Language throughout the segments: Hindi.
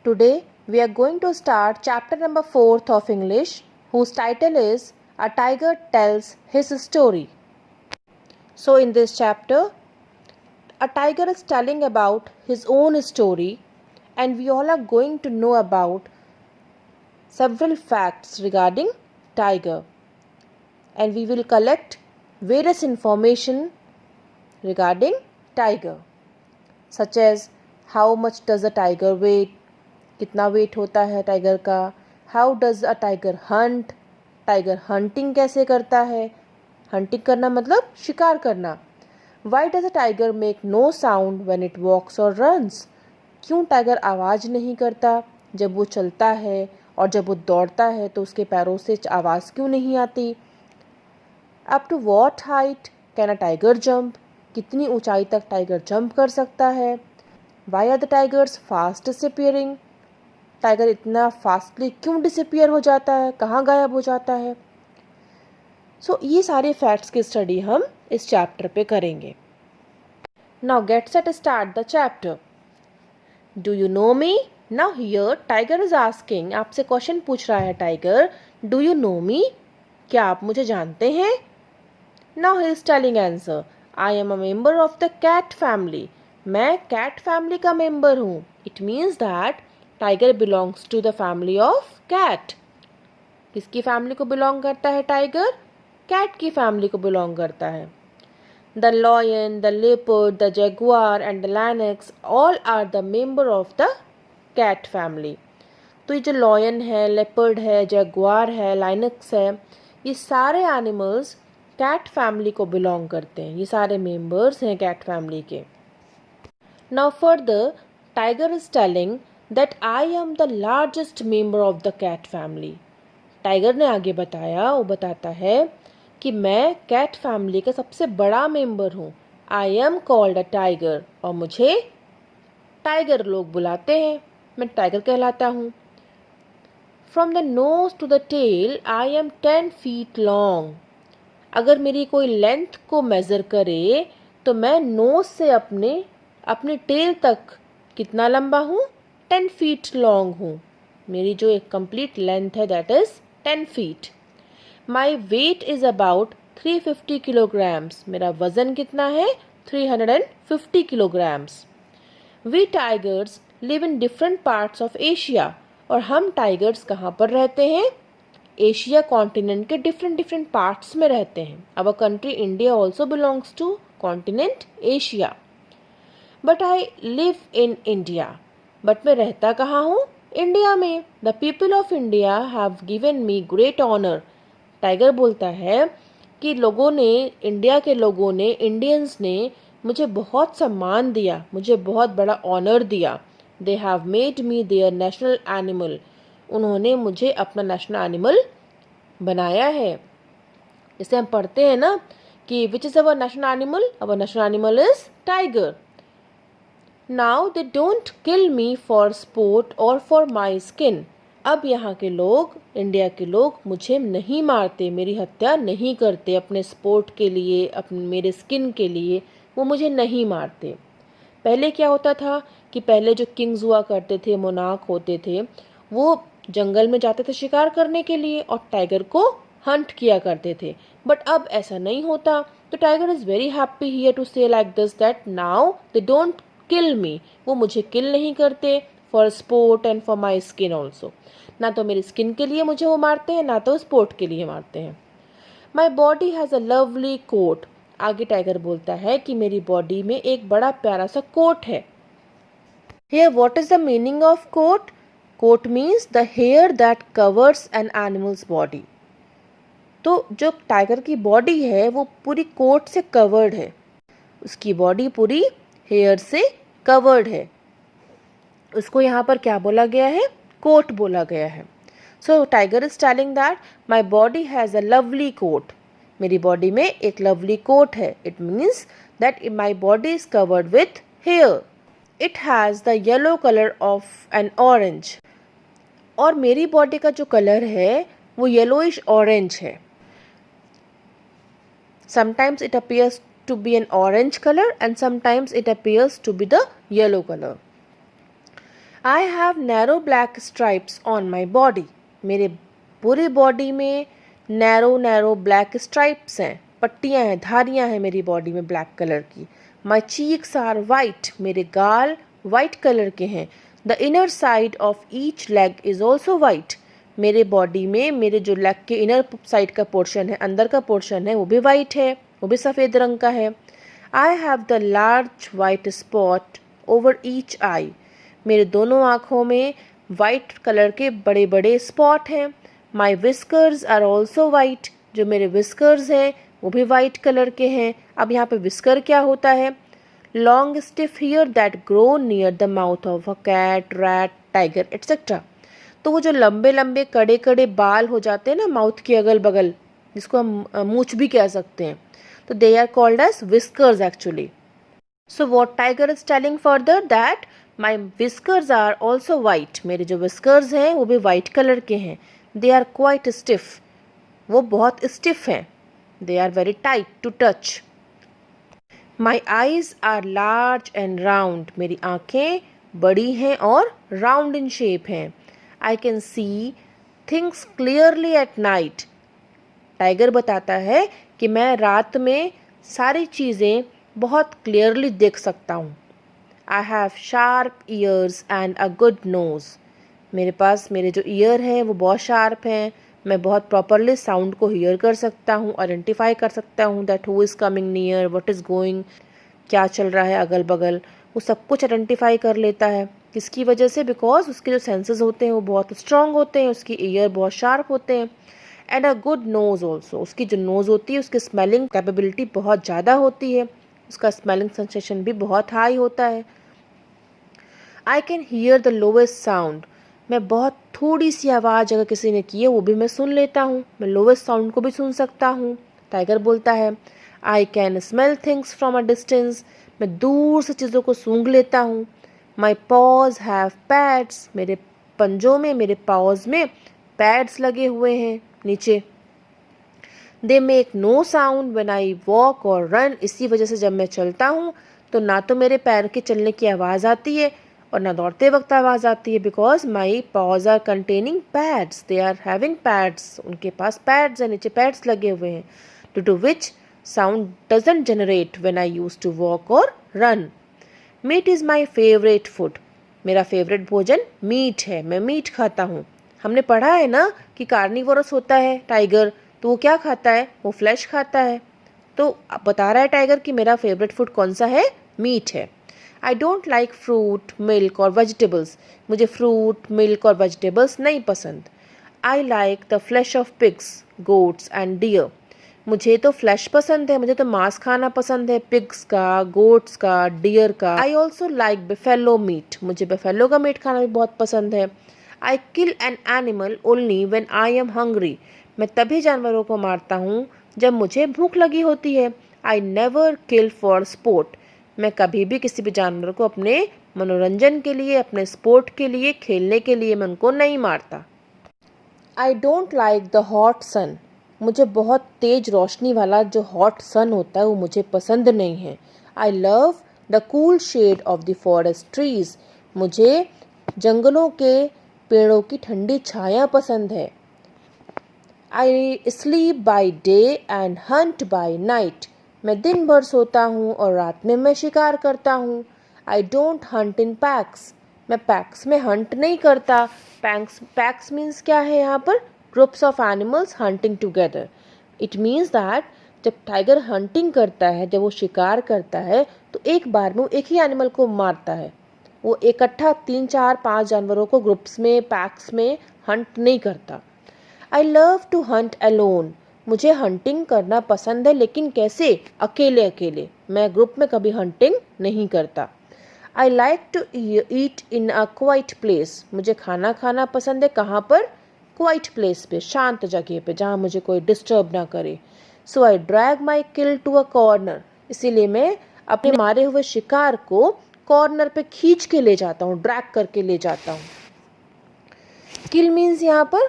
Today we are going to start chapter number 4th of English, whose title is A Tiger Tells His Story. So in this chapter, a tiger is telling about his own story, and we all are going to know about several facts regarding tiger, and we will collect various information regarding tiger, such as how much does a tiger weigh, कितना वेट होता है टाइगर का, how does a tiger hunt, tiger hunting कैसे करता है, हंटिंग करना मतलब शिकार करना, why does a tiger make no sound when it walks और रन्स, क्यों टाइगर आवाज़ नहीं करता जब वो चलता है और जब वो दौड़ता है तो उसके पैरों से आवाज़ क्यों नहीं आती, up to what height can a tiger jump, कितनी ऊंचाई तक टाइगर जंप कर सकता है, why are the tigers fast disappearing, tiger इतना फास्टली क्यों डिसअपियर हो जाता है, कहाँ गायब हो जाता है. सो ये सारे फैक्ट्स की स्टडी हम इस चैप्टर पे करेंगे. Now get set start the chapter. Do you know me? Now here tiger is asking, आपसे क्वेश्चन पूछ रहा है tiger, do you know me, क्या आप मुझे जानते हैं? Now he is telling answer, I am a member of the cat family, मैं कैट फैमिली का मेंबर हूँ. It means that tiger belongs to the family of cat. किसकी फैमिली को बिलोंग करता है टाइगर? कैट की फैमिली को बिलोंग करता है. The lion, the leopard, the jaguar and the lynx all are the member of the cat family. तो ये जो लॉयन है, लेपर्ड है, जगुआर है, लाइनक्स है, ये सारे एनिमल्स कैट फैमिली को बिलोंग करते हैं. ये सारे मेंबर्स हैं कैट फैमिली के. Now further tiger is telling that I am the largest member of the cat family. Tiger ने आगे बताया, वो बताता है कि मैं कैट फैमिली का सबसे बड़ा मेंबर हूँ. I am called a tiger, और मुझे टाइगर लोग बुलाते हैं, मैं टाइगर कहलाता हूँ. From the nose to the tail, I am 10 feet long. अगर मेरी कोई लेंथ को मेज़र करे तो मैं नोज से अपने टेल तक कितना लंबा हूँ? 10 फीट लॉन्ग हूँ. मेरी जो एक कंप्लीट लेंथ है that is 10 feet. My weight is about 350 kilograms. मेरा वज़न कितना है? 350 kilograms. We tigers live in different parts of Asia. और हम टाइगर्स कहाँ पर रहते हैं? एशिया कॉन्टिनेंट के डिफरेंट पार्ट्स में रहते हैं. Our country India also belongs to continent Asia. But I live in India. But मैं रहता कहाँ हूँ? इंडिया में. The people of India have given me great honour. Tiger बोलता है कि इंडिया के लोगों ने, इंडियंस ने मुझे बहुत सम्मान दिया, मुझे बहुत बड़ा ऑनर दिया. They have made me there national animal. उन्होंने मुझे अपना नेशनल एनिमल बनाया है. जैसे हम पढ़ते हैं ना कि which is our national animal? Our national animal is tiger. Now they don't kill me for sport or for my skin. अब यहाँ के लोग, इंडिया के लोग मुझे नहीं मारते, मेरी हत्या नहीं करते अपने स्पोर्ट के लिए, अपने मेरे स्किन के लिए वो मुझे नहीं मारते. पहले क्या होता था कि पहले जो किंग्स हुआ करते थे, मोनार्क होते थे, वो जंगल में जाते थे शिकार करने के लिए और टाइगर को हंट किया करते थे. बट अब ऐसा नहीं होता. तो tiger is very happy here to say like this that now they don't kill me. वो मुझे किल नहीं करते for sport and for my skin also. ना तो मेरी स्किन के लिए मुझे वो मारते हैं, ना तो स्पोर्ट के लिए मारते हैं. My body has a lovely coat. आगे टाइगर बोलता है कि मेरी बॉडी में एक बड़ा प्यारा सा कोट है. Here what is the meaning of coat? Coat means the hair that covers an animal's body. तो जो टाइगर की बॉडी है वो पूरी कोट से कवर्ड है. उसकी बॉडी पूरी हेयर से कवर्ड है. उसको यहाँ पर क्या बोला गया है? कोट बोला गया है. So tiger is telling that my body has a lovely coat. मेरी बॉडी में एक लवली कोट है. It means that my body is covered with hair. It has the yellow colour of an orange. और मेरी बॉडी का जो कलर है वो येलोइश ऑरेंज है. Sometimes it appears to be an orange color and sometimes it appears to be the yellow color. I have narrow black stripes on my body. मेरे पूरे बॉडी में नैरो ब्लैक स्ट्राइप्स हैं, पट्टियाँ हैं, धारियाँ हैं मेरी बॉडी में ब्लैक कलर की. माई चीक्स आर वाइट, मेरे गाल वाइट कलर के हैं. The inner side of each leg is also white, मेरे बॉडी में मेरे जो लेग के इनर साइड का पोर्शन है, अंदर का पोर्शन है, वो भी वाइट है, वो भी सफ़ेद रंग का है. I have the large white spot over each eye, मेरे दोनों आँखों में वाइट कलर के बड़े बड़े स्पॉट हैं. माई विस्कर्स आर ऑल्सो वाइट, जो मेरे विस्कर्स हैं वो भी वाइट कलर के हैं. अब यहाँ पे विस्कर क्या होता है? Long stiff hair that grow near the mouth of a cat, rat, tiger etcetera. तो वो जो लंबे लंबे कड़े कड़े बाल हो जाते हैं ना माउथ के अगल बगल, जिसको हम मूंछ भी कह सकते हैं, तो they are called as whiskers actually. So what tiger is telling further that my whiskers are also white, मेरे जो विस्कर्स हैं वो भी वाइट कलर के हैं. दे आर क्वाइट स्टिफ, वो बहुत स्टिफ हैं. They are very tight to touch. My eyes are large and round, मेरी आँखें बड़ी हैं और राउंड इन शेप हैं. I can see things clearly at night, tiger बताता है कि मैं रात में सारी चीज़ें बहुत क्लियरली देख सकता हूँ. I have sharp ears and a good nose, मेरे पास मेरे जो ईयर हैं वो बहुत शार्प हैं. मैं बहुत प्रॉपरली साउंड को हियर कर सकता हूँ, आइडेंटिफाई कर सकता हूँ that who is coming near, what is going, क्या चल रहा है अगल बगल, वो सब कुछ आइडेंटिफाई कर लेता है. किसकी वजह से? बिकॉज उसके जो सेंसेस होते हैं वो बहुत स्ट्रॉन्ग होते हैं, उसकी ईयर बहुत शार्प होते हैं. And a good nose also, उसकी जो नोज़ होती है उसकी स्मेलिंग कैपेबिलिटी बहुत ज़्यादा होती है, उसका स्मेलिंग सेंसेशन भी बहुत हाई होता है. I can hear the lowest sound, मैं बहुत थोड़ी सी आवाज़ अगर किसी ने की है वो भी मैं सुन लेता हूँ, मैं लोवेस्ट साउंड को भी सुन सकता हूँ. टाइगर बोलता है I can smell things from a distance, मैं दूर से चीज़ों को सूंघ लेता हूँ. माई पॉज हैव पैड्स, मेरे पंजों में, मेरे पॉज में पैड्स लगे हुए हैं नीचे. They make no sound when I walk और रन, इसी वजह से जब मैं चलता हूँ तो ना तो मेरे पैर के चलने की आवाज़ आती है और ना दौड़ते वक्त आवाज़ आती है. Because my paws are containing pads, they are having pads, उनके पास पैड्स हैं, नीचे पैड्स लगे हुए हैं. Due to which sound doesn't generate when I use to walk और run. Meat is my favourite food, मेरा फेवरेट भोजन मीट है, मैं मीट खाता हूँ. हमने पढ़ा है ना कि कार्निवोरस होता है टाइगर, तो वो क्या खाता है? वो फ्लैश खाता है. तो बता रहा है टाइगर कि मेरा फेवरेट फूड कौन सा है? मीट है. I don't like fruit, milk और वेजिटेबल्स, मुझे फ्रूट, मिल्क और वेजिटेबल्स नहीं पसंद. I like the flesh of pigs, goats and deer, मुझे तो फ्लैश पसंद है, मुझे तो मांस खाना पसंद है, पिग्स का, गोट्स का, डियर का. I also like buffalo meat, मुझे बेफेलो का मीट खाना भी बहुत पसंद है. I kill an animal only when I am hungry, मैं तभी जानवरों को मारता हूँ जब मुझे भूख लगी होती है. I never kill for sport, मैं कभी भी किसी भी जानवर को अपने मनोरंजन के लिए, अपने स्पोर्ट के लिए, खेलने के लिए मैं उनको नहीं मारता. I don't like the hot sun, मुझे बहुत तेज रोशनी वाला जो हॉट सन होता है वो मुझे पसंद नहीं है. I love the cool shade of the forest trees, मुझे जंगलों के पेड़ों की ठंडी छाया पसंद है. I sleep by day and hunt by night, मैं दिन भर सोता हूँ और रात में मैं शिकार करता हूँ. I don't Hunt in PACS, मैं पैक्स में हंट नहीं करता. पैक्स मीन्स क्या है यहाँ पर? Groups of animals hunting together. It means that जब टाइगर हंटिंग करता है, जब वो शिकार करता है, तो एक बार में वो एक ही एनिमल को मारता है. वो इकट्ठा 3, 4, 5 जानवरों को ग्रुप्स में, पैक्स में हंट नहीं करता. I love to hunt alone, मुझे हंटिंग करना पसंद है, लेकिन कैसे? अकेले अकेले, मैं ग्रुप में कभी हंटिंग नहीं करता. I like to eat in a quiet place, मुझे खाना खाना पसंद है. कहाँ पर? क्वाइट प्लेस पे, शांत जगह पे, जहाँ मुझे कोई डिस्टर्ब ना करे. So I drag my kill to a corner, इसीलिए मैं अपने मारे हुए शिकार को कॉर्नर पे खींच के ले जाता हूँ, ड्रैग करके ले जाता हूँ. किल मीन्स यहाँ पर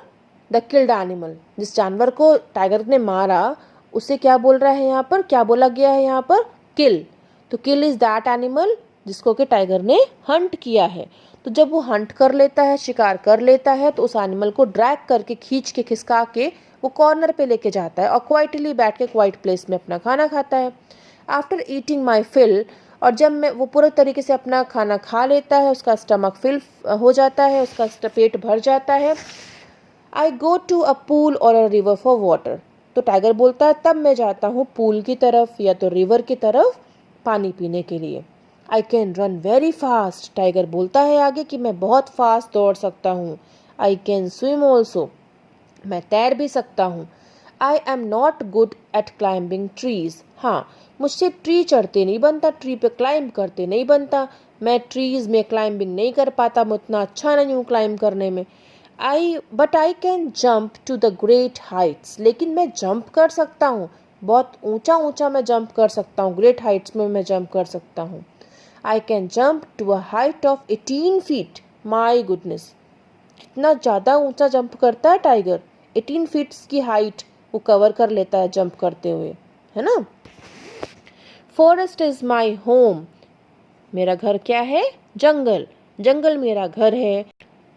द किल्ड एनिमल, जिस जानवर को टाइगर ने मारा उसे क्या बोल रहा है यहाँ पर? क्या बोला गया है यहाँ पर? किल. तो किल इज दैट एनिमल जिसको कि टाइगर ने हंट किया है. तो जब वो हंट कर लेता है, शिकार कर लेता है, तो उस एनिमल को ड्रैग करके, खींच के, खिसका के वो कॉर्नर पे लेके जाता है और क्वाइटली बैठ के क्वाइट प्लेस में अपना खाना खाता है। आफ्टर ईटिंग माई फिल, और जब मैं वो पूरे तरीके से अपना खाना खा लेता है, उसका स्टमक फिल हो जाता है, उसका पेट भर जाता है, आई गो टू अ पूल और अ रिवर फॉर वाटर। तो टाइगर बोलता है तब मैं जाता हूँ पूल की तरफ या तो रिवर की तरफ पानी पीने के लिए। I can run very fast, tiger बोलता है आगे कि मैं बहुत फास्ट दौड़ सकता हूँ। आई कैन स्विम ऑल्सो, मैं तैर भी सकता हूँ। I am not good at climbing trees, हाँ मुझसे ट्री चढ़ते नहीं बनता, ट्री पे क्लाइंब करते नहीं बनता, मैं ट्रीज में क्लाइंबिंग नहीं कर पाता, मैं उतना अच्छा नहीं हूँ क्लाइंब करने में। But I can jump to the great heights, लेकिन मैं जंप कर सकता हूँ, बहुत ऊंचा ऊंचा मैं जंप कर सकता हूँ, ग्रेट हाइट्स में मैं जंप कर सकता हूँ। I can jump to a height of 18 feet, my goodness, कितना ज़्यादा ऊंचा जंप करता है टाइगर, 18 फीट्स की हाइट वो कवर कर लेता है जंप करते हुए, है ना। फॉरेस्ट इज माई होम, मेरा घर क्या है, जंगल, जंगल मेरा घर है।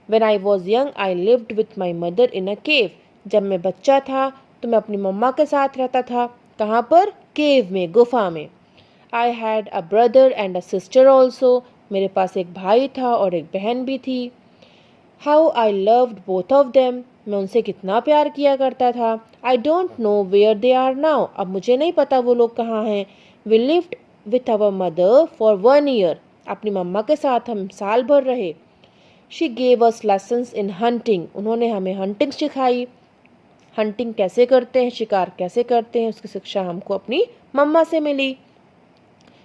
When I was young, I lived with my mother in a cave. जब मैं बच्चा था तो मैं अपनी मम्मा के साथ रहता था, कहाँ पर, केव में, गुफा में। I had a brother and a sister also. मेरे पास एक भाई था और एक बहन भी थी। How I loved both of them. मैं उनसे कितना प्यार किया करता था। I don't know where they are now. अब मुझे नहीं पता वो लोग कहाँ हैं। We lived with our mother for 1 year. अपनी मम्मा के साथ हम साल भर रहे। She gave us lessons in hunting. उन्होंने हमें हंटिंग सिखाई, हंटिंग कैसे करते हैं, शिकार कैसे करते हैं, उसकी शिक्षा हमको अपनी मम्मा से मिली।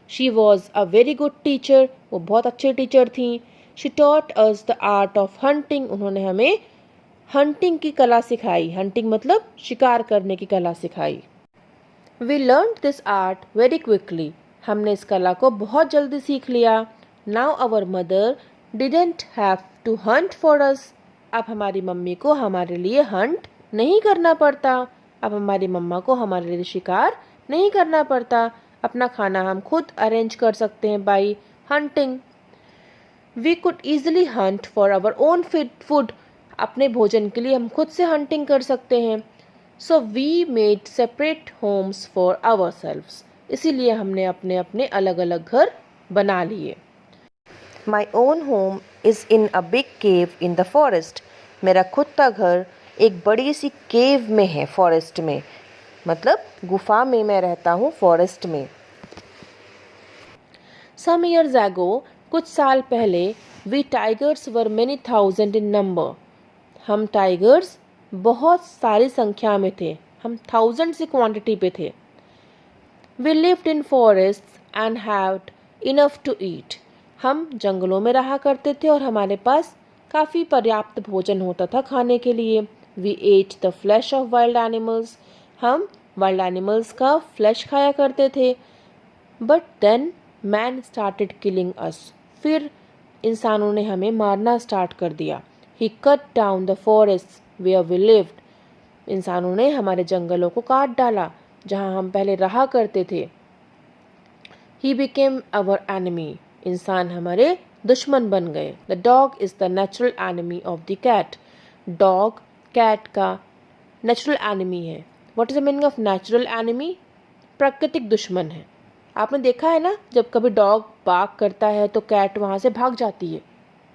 She was a very good teacher. वो बहुत अच्छे टीचर थी। She taught us the art of hunting. उन्होंने हमें हंटिंग की कला सिखाई, हंटिंग मतलब शिकार करने की कला सिखाई। We learned this art very quickly. हमने इस कला को बहुत जल्दी सीख लिया। Now our mother didn't have to hunt for us. अब हमारी मम्मी को हमारे लिए हंट नहीं करना पड़ता, अब हमारी मम्मा को हमारे लिए शिकार नहीं करना पड़ता, अपना खाना हम खुद अरेंज कर सकते हैं by hunting. We could easily hunt for our own food, अपने भोजन के लिए हम खुद से हंटिंग कर सकते हैं। So we made separate homes for ourselves, इसीलिए हमने अपने अपने अलग अलग घर बना लिए। My own home is in a big cave in the forest, मेरा खुद का घर एक बड़ी सी केव में है, फॉरेस्ट में, मतलब गुफा में मैं रहता हूँ, फॉरेस्ट में। सम ईयर्स एगो, कुछ साल पहले, we tigers were many thousand in number, हम टाइगर्स बहुत सारी संख्या में थे, हम थाउजेंड की क्वांटिटी पे थे। We lived in forest and had enough to eat, हम जंगलों में रहा करते थे और हमारे पास काफ़ी पर्याप्त भोजन होता था खाने के लिए। We ate the flesh of wild animals, हम वाइल्ड एनिमल्स का फ्लैश खाया करते थे। But then man started killing us, फिर इंसानों ने हमें मारना स्टार्ट कर दिया। He cut down the forest where we lived, इंसानों ने हमारे जंगलों को काट डाला जहाँ हम पहले रहा करते थे। ही बिकेम अवर एनिमी, इंसान हमारे दुश्मन बन गए। The dog is the natural enemy of the cat, dog cat का नेचुरल एनिमी है। What is the meaning of natural enemy? प्राकृतिक दुश्मन है। आपने देखा है ना, जब कभी डॉग बार्क करता है तो कैट वहाँ से भाग जाती है,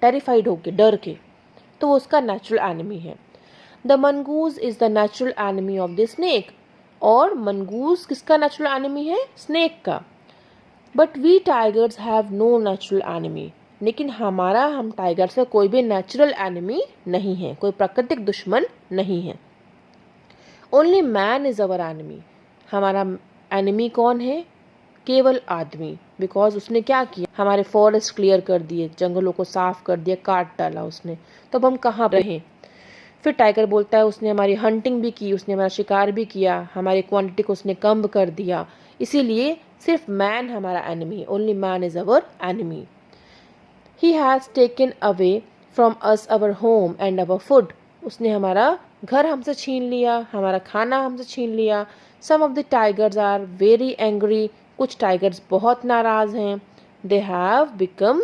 टेरिफाइड होके, डर के, तो वो उसका नेचुरल एनिमी है। The mongoose is the natural enemy of the snake, और मनगूज किसका नेचुरल एनिमी है? स्नेक का। But we tigers have no natural enemy, लेकिन हम टाइगर से कोई भी नेचुरल एनिमी नहीं है, कोई प्राकृतिक दुश्मन नहीं है। Only man is our enemy, हमारा एनिमी कौन है? केवल आदमी, बिकॉज उसने क्या किया? हमारे फॉरेस्ट क्लियर कर दिए, जंगलों को साफ कर दिया, काट डाला उसने, तो अब हम कहाँ रहें? फिर टाइगर बोलता है उसने हमारी हंटिंग भी की, उसने हमारा शिकार भी किया, हमारी क्वांटिटी को उसने कम कर दिया, इसीलिए सिर्फ मैन हमारा enemy, only man is our enemy. He has taken away from us our home and our food, उसने हमारा घर हमसे छीन लिया, हमारा खाना हमसे छीन लिया। Some of the tigers are very angry, कुछ टाइगर्स बहुत नाराज़ हैं। They have become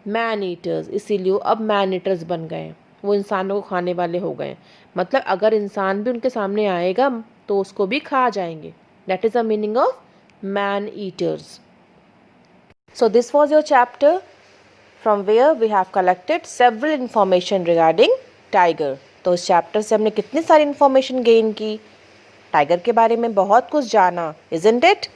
man eaters, इसीलिए वो अब मैन ईटर्स बन गए, वो इंसानों को खाने वाले हो गए। मतलब अगर इंसान भी उनके सामने आएगा तो उसको भी खा जाएंगे। That is the meaning of man eaters. So this was your chapter from where we have collected several information regarding tiger. तो इस चैप्टर से हमने कितनी सारी इन्फॉर्मेशन गेन की, टाइगर के बारे में बहुत कुछ जाना, isn't it?